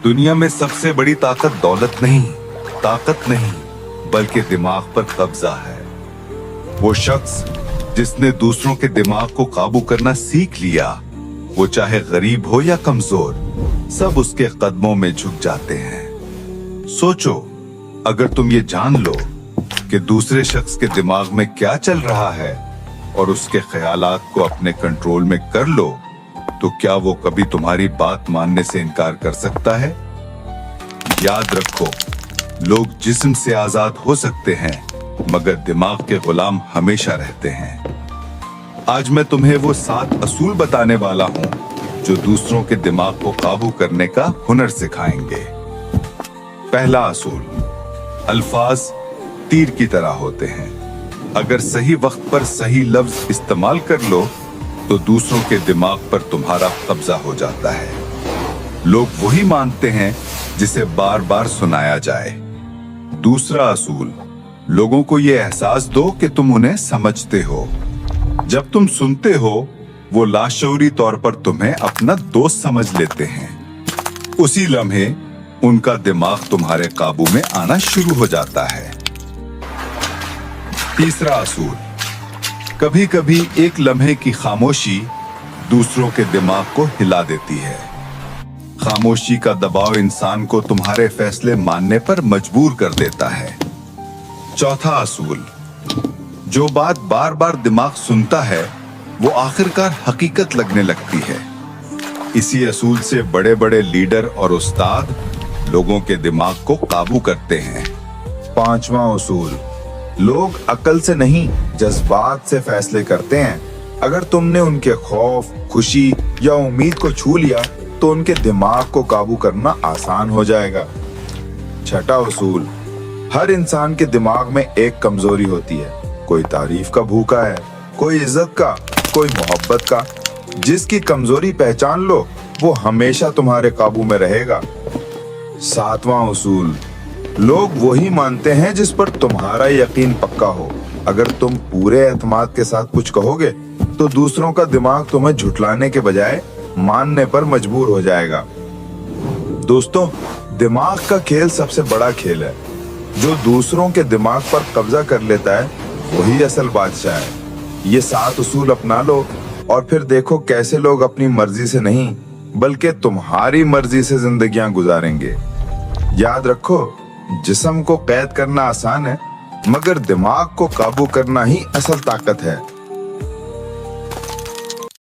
दुनिया में सबसे बड़ी ताकत ताकत नहीं बल्कि दिमाग पर कब्जा है। वो शख्स जिसने दूसरों के दिमाग को काबू करना सीख लिया, वो चाहे गरीब हो या कमजोर, सब उसके कदमों में झुक जाते हैं। सोचो, अगर तुम ये जान लो कि दूसरे शख्स के दिमाग में क्या चल रहा है और उसके ख्यालात को अपने कंट्रोल में कर लो, तो क्या वो कभी तुम्हारी बात मानने से इनकार कर सकता है? याद रखो, लोग जिस्म से आजाद हो सकते हैं मगर दिमाग के गुलाम हमेशा रहते हैं। आज मैं तुम्हें वो 7 असूल बताने वाला हूं जो दूसरों के दिमाग को काबू करने का हुनर सिखाएंगे। पहला असूल, अल्फाज तीर की तरह होते हैं। अगर सही वक्त पर सही लफ्ज इस्तेमाल कर लो तो दूसरों के दिमाग पर तुम्हारा कब्जा हो जाता है। लोग वही मानते हैं जिसे बार बार सुनाया जाए। दूसरा असूल, लोगों को ये एहसास दो कि तुम उन्हें समझते हो। जब तुम सुनते हो, वो लाशऊरी तौर पर तुम्हें अपना दोस्त समझ लेते हैं। उसी लम्हे उनका दिमाग तुम्हारे काबू में आना शुरू हो जाता है। तीसरा असूल, कभी कभी एक लम्हे की खामोशी दूसरों के दिमाग को हिला देती है। खामोशी का दबाव इंसान को तुम्हारे फैसले मानने पर मजबूर कर देता है। चौथा असूल, जो बात बार बार दिमाग सुनता है वो आखिरकार हकीकत लगने लगती है। इसी असूल से बड़े बड़े लीडर और उस्ताद लोगों के दिमाग को काबू करते हैं। पांचवा उसूल, लोग अकल से नहीं जज्बात से फैसले करते हैं। अगर तुमने उनके खौफ, खुशी या उम्मीद को छू लिया तो उनके दिमाग को काबू करना आसान हो जाएगा। छठा उसूल, हर इंसान के दिमाग में एक कमजोरी होती है। कोई तारीफ का भूखा है, कोई इज्जत का, कोई मोहब्बत का। जिसकी कमजोरी पहचान लो वो हमेशा तुम्हारे काबू में रहेगा। सातवां उसूल, लोग वही मानते हैं जिस पर तुम्हारा यकीन पक्का हो। अगर तुम पूरे एतमाद के साथ कुछ कहोगे तो दूसरों का दिमाग तुम्हें झुठलाने के बजाय मानने पर मजबूर हो जाएगा। दोस्तों, दिमाग का खेल सबसे बड़ा खेल है। जो दूसरों के दिमाग पर कब्जा कर लेता है वही असल बादशाह है। ये 7 उसूल अपना लो और फिर देखो कैसे लोग अपनी मर्जी से नहीं बल्कि तुम्हारी मर्जी से जिंदगियां गुजारेंगे। याद रखो, जिस्म को कैद करना आसान है मगर दिमाग को काबू करना ही असल ताकत है।